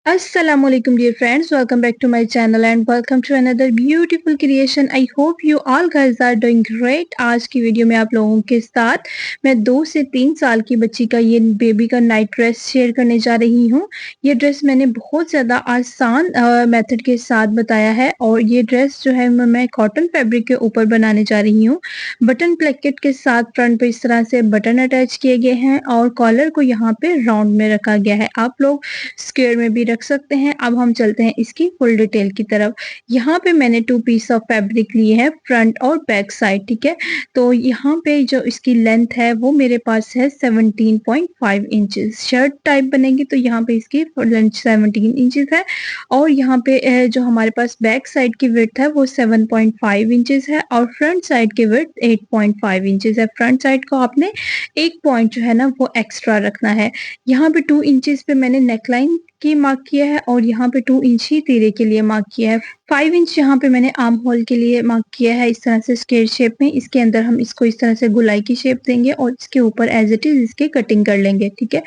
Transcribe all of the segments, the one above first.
Assalamualaikum dear friends, welcome back to my channel and welcome to another beautiful creation. I hope you all guys are doing great. आज की video में आप लोगों के साथ मैं 2 से 3 साल की बच्ची का ये बेबी का नाइट ड्रेस शेयर करने जा रही हूँ। ये ड्रेस मैंने बहुत ज़्यादा आसान मेथड के साथ बताया है और ये ड्रेस जो है मैं कॉटन फैब्रिक के ऊपर बनाने जा रही हूँ। बटन प्लेकेट के साथ फ्रंट पे इस तरह से बटन अटैच किए गए हैं और कॉलर को यहाँ पे राउंड में रखा गया है। आप लोग स्क्वायर में भी रख सकते हैं। अब हम चलते हैं इसकी फुल डिटेल की तरफ। यहाँ पे मैंने 2 पीस ऑफ फैब्रिक लिए हैं फ्रंट और बैक साइड, ठीक है? तो यहाँ पे जो इसकी लेंथ है वो मेरे पास है 17.5 इंचेस। शर्ट टाइप बनेगी तो यहाँ पे इसकी लेंथ 17 इंचेस है और यहाँ पे जो हमारे पास बैक साइड की विड्थ है वो 7.5 इंचेस है और फ्रंट साइड की विड्थ 8.5 इंचेस है। फ्रंट साइड को आपने 1 पॉइंट जो है ना वो एक्स्ट्रा रखना है। यहाँ पे 2 इंचेस पे मैंने नेकलाइन की मार्क किया है और यहाँ पे 2 इंच ही तीरे के लिए मार्क किया है। 5 इंच यहाँ पे मैंने आर्म होल के लिए मार्क किया है इस तरह से स्क्वायर शेप में। इसके अंदर हम इसको इस तरह से गोलाई की शेप देंगे और इसके ऊपर एज इट इज इसके कटिंग कर लेंगे, ठीक है?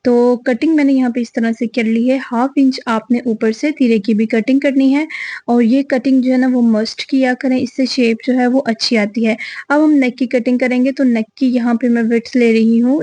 तो कटिंग मैंने यहाँ पे इस तरह से कर ली है। 1/2 इंच आपने ऊपर से तीरे की भी कटिंग करनी है और ये कटिंग जो है ना वो मस्ट किया करें, इससे शेप जो है वो अच्छी आती है। अब हम नेक की कटिंग करेंगे तो नेक की यहाँ पे मैं विड्थ ले रही हूँ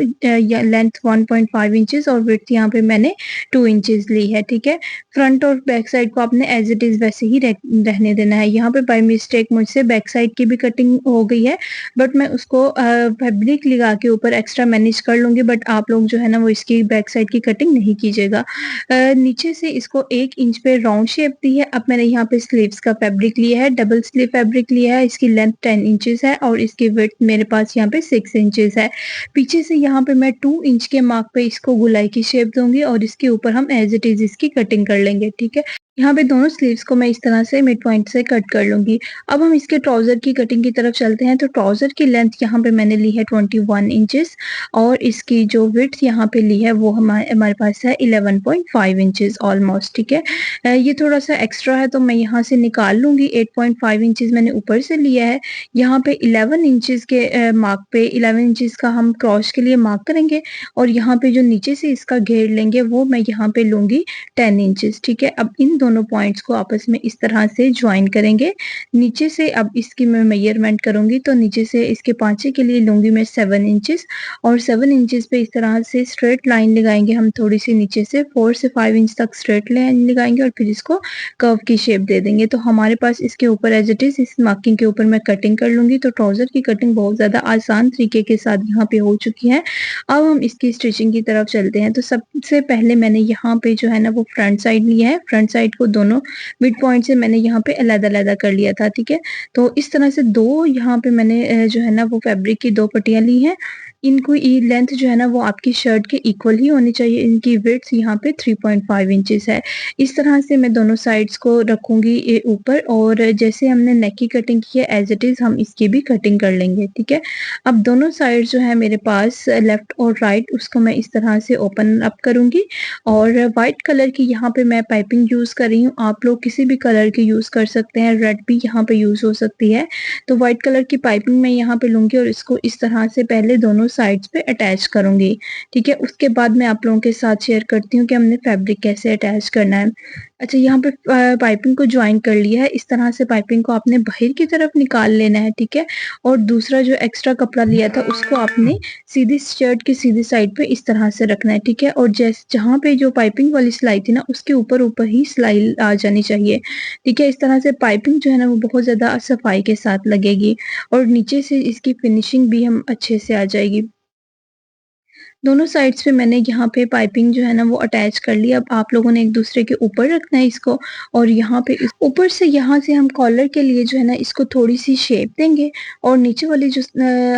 लेंथ 1.5 इंचेस और विड्थ यहाँ पे मैंने 2 इंचेस ली है, ठीक है? फ्रंट और बैक साइड को आपने एज इट इज वैसे ही रहने देना है। यहाँ पे बाय मिस्टेक मुझसे बैक साइड की भी कटिंग हो गई है बट मैं उसको फैब्रिक लगा के ऊपर एक्स्ट्रा मैनेज कर लूंगी, बट आप लोग जो है ना वो इसकी बैक साइड की कटिंग नहीं कीजिएगा। नीचे से इसको 1 इंच पे राउंड शेप दी है। अब मैंने यहाँ पे स्लीव्स का फैब्रिक लिया है, डबल स्लीव फैब्रिक लिया है। इसकी लेंथ 10 इंचेस है और इसकी विड्थ मेरे पास यहाँ पे 6 इंचेस है। पीछे से यहाँ पे मैं 2 इंच के मार्क पे इसको गोलाई की शेप दूंगी और इसके ऊपर हम एज इट इज इसकी कटिंग कर लेंगे, ठीक है? यहाँ पे दोनों स्लीव्स को मैं इस तरह से मिड पॉइंट से कट कर लूंगी। अब हम इसके ट्राउजर की कटिंग की तरफ चलते हैं। तो ट्राउजर की लेंथ यहाँ पे मैंने ली है 21 इंचेस और इसकी जो विड्थ यहाँ पे ली है वो हमारे पास है 11.5 इंचेस ऑलमोस्ट, ठीक है? ये थोड़ा सा एक्स्ट्रा है तो मैं यहाँ से निकाल लूंगी। 8.5 इंचेस मैंने ऊपर से लिया है। यहाँ पे 11 इंचेस के मार्क पे 11 इंचेस का हम क्रॉस के लिए मार्क करेंगे और यहाँ पे जो नीचे से इसका घेर लेंगे वो मैं यहाँ पे लूंगी 10 इंचेस, ठीक है? अब इन दोनों पॉइंट्स को आपस में इस तरह से ज्वाइन करेंगे। नीचे से अब इसकी मैं मेजरमेंट करूंगी तो नीचे से इसके पांचे के लिए लूंगी मैं 7 इंचेस और 7 इंचेस पे इस तरह से स्ट्रेट लाइन लगाएंगे हम। थोड़ी सी नीचे से 4 से 5 इंच तक स्ट्रेट लाइन लगाएंगे और फिर इसको कर्व की शेप दे देंगे। तो हमारे पास इसके ऊपर एज इट इज इस मार्किंग के ऊपर मैं कटिंग कर लूंगी। तो ट्राउजर की कटिंग बहुत ज्यादा आसान तरीके के साथ यहाँ पे हो चुकी है। अब हम इसकी स्टिचिंग की तरफ चलते हैं। तो सबसे पहले मैंने यहाँ पे जो है ना वो फ्रंट साइड लिया है। फ्रंट साइड को दोनों मिड पॉइंट से मैंने यहाँ पे अलग-अलग कर लिया था, ठीक है? तो इस तरह से 2 यहाँ पे मैंने जो है ना वो फैब्रिक की 2 पट्टियाँ ली हैं। इनको लेंथ जो है ना वो आपकी शर्ट के इक्वल ही होनी चाहिए। इनकी विड्थ यहाँ पे 3.5 इंचेस है। इस तरह से मैं दोनों साइड्स को रखूंगी ऊपर और जैसे हमने नेक की कटिंग की है एज इट इज हम इसकी भी कटिंग कर लेंगे, ठीक है? अब दोनों साइड जो है मेरे पास लेफ्ट और राइट उसको मैं इस तरह से ओपन अप करूंगी और व्हाइट कलर की यहाँ पे मैं पाइपिंग यूज कर रही हूँ। आप लोग किसी भी कलर की यूज कर सकते हैं, रेड भी यहाँ पे यूज हो सकती है। तो व्हाइट कलर की पाइपिंग मैं यहाँ पे लूंगी और इसको इस तरह से पहले दोनों साइड्स पे अटैच करूंगी, ठीक है? उसके बाद मैं आप लोगों के साथ शेयर करती हूँ कि हमने फैब्रिक कैसे अटैच करना है। अच्छा, यहाँ पे पाइपिंग को ज्वाइन कर लिया है। इस तरह से पाइपिंग को आपने बाहर की तरफ निकाल लेना है, ठीक है? और दूसरा जो एक्स्ट्रा कपड़ा लिया था उसको आपने सीधी शर्ट की सीधी साइड पे इस तरह से रखना है, ठीक है? और जैसे जहाँ पे जो पाइपिंग वाली सिलाई थी ना उसके ऊपर ही सिलाई आ जानी चाहिए, ठीक है? इस तरह से पाइपिंग जो है ना वो बहुत ज़्यादा सफाई के साथ लगेगी और नीचे से इसकी फिनिशिंग भी हम अच्छे से आ जाएगी। दोनों साइड्स पे मैंने यहाँ पे पाइपिंग जो है ना वो अटैच कर ली। अब आप लोगों ने एक दूसरे के ऊपर रखना है इसको और यहाँ पे ऊपर से यहाँ से हम कॉलर के लिए जो है ना इसको थोड़ी सी शेप देंगे और नीचे वाली जो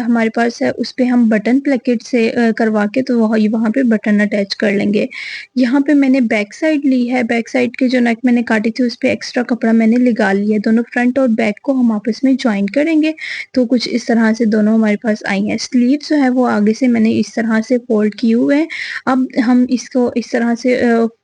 हमारे पास है उस पे हम बटन प्लेकेट से करवा के तो वहाँ पे बटन अटैच कर लेंगे। यहाँ पे मैंने बैक साइड ली है। बैक साइड के जो नेक मैंने काटी थी उस पे एक्स्ट्रा कपड़ा मैंने लगा लिया है। दोनों फ्रंट और बैक को हम आपस में ज्वाइन करेंगे तो कुछ इस तरह से दोनों हमारे पास आई हैं। स्लीव जो है वो आगे से मैंने इस तरह से फोल्ड किए हुए हैं। अब हम इसको इस तरह से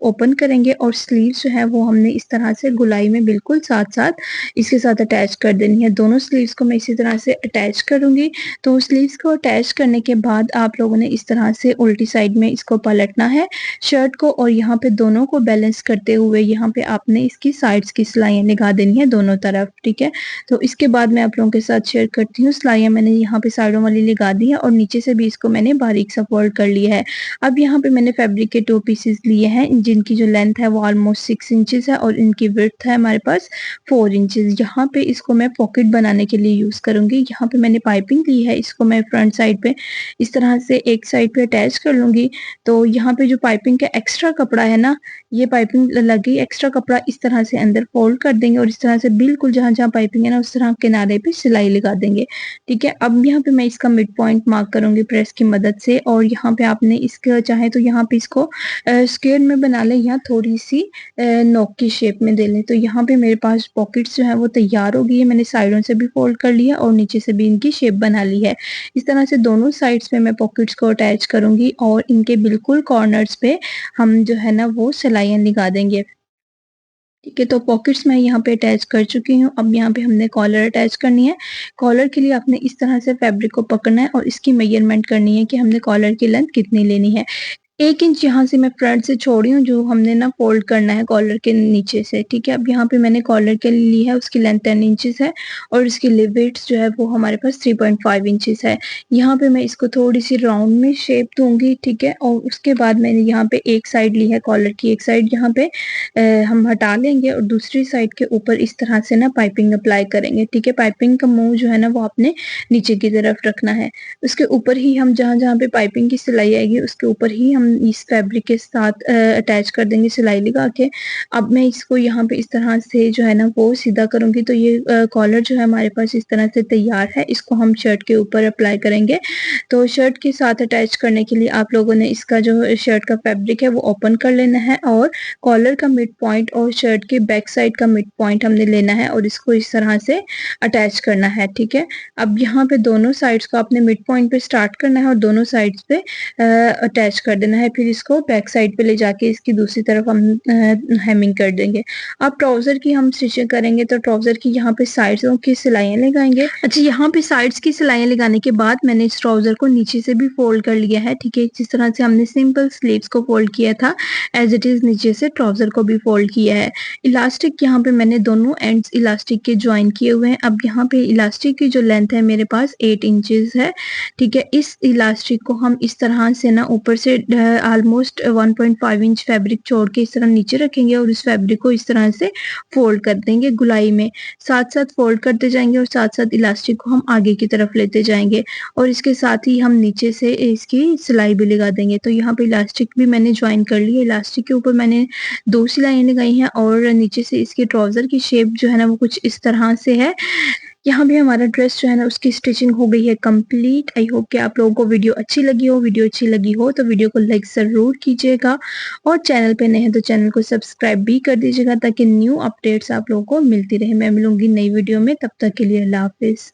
ओपन करेंगे और स्लीव्स जो है वो हमने इस तरह से गुलाई में बिल्कुल साथ-साथ इसके साथ अटैच कर देनी है। दोनों स्लीव्स को मैं इसी तरह से अटैच करूँगी। तो स्लीव्स को अटैच करने के बाद आप लोगों ने इस तरह से उल्टी साइड में इसको पलटना है शर्ट को, और यहाँ पे दोनों को बैलेंस करते हुए यहाँ पे आपने इसकी साइड्स की सिलाइयाँ लगा देनी है दोनों तरफ, ठीक है? तो इसके बाद मैं आप लोगों के साथ शेयर करती हूँ। सिलाइयाँ मैंने यहाँ पे साइडों वाली लगा दी है और नीचे से भी इसको मैंने बारीक सा फोल्ड कर लिया है। अब यहाँ पे मैंने फैब्रिक के 2 पीसेस लिए हैं जिनकी जो लेंथ है वो ऑलमोस्ट 6 इंचेस है और इनकी विड्थ है हमारे पास 4 इंचेस। यहाँ पे इसको मैं पॉकेट बनाने के लिए यूज़ करूँगी। यहाँ पे मैंने पाइपिंग ली है, इसको मैं फ्रंट साइड पे इस तरह से एक साइड पे अटैच कर लूँगी। तो यहाँ पे जो पाइपिंग का एक्स्ट्रा कपड़ा है ना, ये पाइपिंग लगी एक्स्ट्रा कपड़ा इस तरह से अंदर फोल्ड कर देंगे और इस तरह से बिल्कुल जहाँ-जहाँ पाइपिंग है ना उस तरह किनारे पे सिलाई लगा देंगे, ठीक है? अब यहाँ पे मैं इसका मिड पॉइंट मार्क करूँगी प्रेस की मदद से, और यहाँ पे आपने इसका चाहे तो यहाँ पे इसको स्क्वायर में बना लें या थोड़ी-सी नोक की शेप में दे लें। तो यहाँ पे मेरे पास पॉकेट्स जो है वो तैयार हो गई है। मैंने साइडों से भी फोल्ड कर लिया और नीचे से भी इनकी शेप बना ली है। इस तरह से दोनों साइड्स पे मैं पॉकेट्स को अटैच करूँगी और इनके बिल्कुल कॉर्नर्स पे हम जो है ना वो सिलाइयाँ लगा देंगे। ठीक है, तो पॉकेट्स मैं यहाँ पे अटैच कर चुकी हूँ। अब यहाँ पे हमने कॉलर अटैच करनी है। कॉलर के लिए आपने इस तरह से फैब्रिक को पकड़ना है और इसकी मेजरमेंट करनी है कि हमने कॉलर की लेंथ कितनी लेनी है। 1 इंच यहाँ से मैं फ्रंट से छोड़ी हूँ जो हमने ना फ़ोल्ड करना है कॉलर के नीचे से, ठीक है? अब यहाँ पे मैंने कॉलर के लिए ली है, उसकी लेंथ 10 इंचेस है और इसकी लिवेट्स जो है वो हमारे पास 3.5 इंचेस है। यहाँ पे मैं इसको थोड़ी-सी राउंड में शेप दूँगी, ठीक है? और उसके बाद मैंने यहाँ पे एक साइड ली है कॉलर की, एक साइड यहाँ पे हम हटा लेंगे और दूसरी साइड के ऊपर इस तरह से ना पाइपिंग अप्लाई करेंगे, ठीक है? पाइपिंग का मुँह जो है ना वो आपने नीचे की तरफ रखना है। उसके ऊपर ही हम जहाँ-जहाँ पे पाइपिंग की सिलाई आएगी उसके ऊपर ही हम इस फैब्रिक के साथ अटैच कर देंगे सिलाई लगा के। अब मैं इसको यहाँ पे इस तरह से जो है ना वो सीधा करूँगी, तो ये कॉलर जो है हमारे पास इस तरह से तैयार है। इसको हम शर्ट के ऊपर अप्लाई करेंगे। तो शर्ट के साथ अटैच करने के लिए आप लोगों ने इसका जो शर्ट का फैब्रिक है वो ओपन कर लेना है और कॉलर का मिड पॉइंट और शर्ट के बैक साइड का मिड पॉइंट हमने लेना है और इसको इस तरह से अटैच करना है, ठीक है? अब यहाँ पे दोनों साइड्स को आपने मिड पॉइंट पे स्टार्ट करना है और दोनों साइड्स पे अटैच कर देना है। फिर इसको बैक साइड पे ले जाके इसकी दूसरी तरफ हम हेमिंग कर देंगे। अब ट्राउज़र की हम स्टिचिंग करेंगे तो ट्राउज़र की यहाँ पे साइड्सों की सिलाइयाँ लगाएँगे। अच्छा, यहाँ पे साइड्स की सिलाइयाँ लगाने के बाद मैंने इस ट्राउज़र को नीचे से भी फ़ोल्ड कर लिया है, ठीक है? जिस तरह से हमने सिंपल स्लीव्स को फ़ोल्ड किया था, एज़ इट इज़ नीचे से ट्राउज़र को भी फ़ोल्ड किया है। इलास्टिक यहाँ पे मैंने दोनों एंड्स इलास्टिक के जॉइन किए हुए हैं। अब यहाँ पे इलास्टिक की जो लेंथ है मेरे पास 8 इंचेस है, ठीक है? इस इलास्टिक को हम इस तरह से ना ऊपर से ऑलमोस्ट 1.5 इंच फैब्रिक छोड़ के इस तरह नीचे रखेंगे और इस फैब्रिक को इस तरह से फ़ोल्ड कर देंगे गुलाई में। साथ-साथ फ़ोल्ड करते जाएँगे और साथ-साथ इलास्टिक को हम आगे की तरफ लेते जाएँगे और इसके साथ ही हम नीचे से इसकी सिलाई भी लगा देंगे। तो यहाँ पे इलास्टिक भी मैंने जॉइन कर ली है। इलास्टिक के ऊपर मैंने 2 सिलाइयाँ लगाई हैं और नीचे से इसके ट्राउज़र की शेप जो है ना वो कुछ इस तरह से है। यहाँ भी हमारा ड्रेस जो है ना उसकी स्टिचिंग हो गई है कंप्लीट। आई होप कि आप लोगों को वीडियो अच्छी लगी हो। वीडियो अच्छी लगी हो तो वीडियो को लाइक ज़रूर कीजिएगा और चैनल पे नए हैं तो चैनल को सब्सक्राइब भी कर दीजिएगा ताकि न्यू अपडेट्स आप लोगों को मिलती रहे। मैं मिलूँगी नई वीडियो में, तब तक के लिए अल्लाह हाफ़िज़।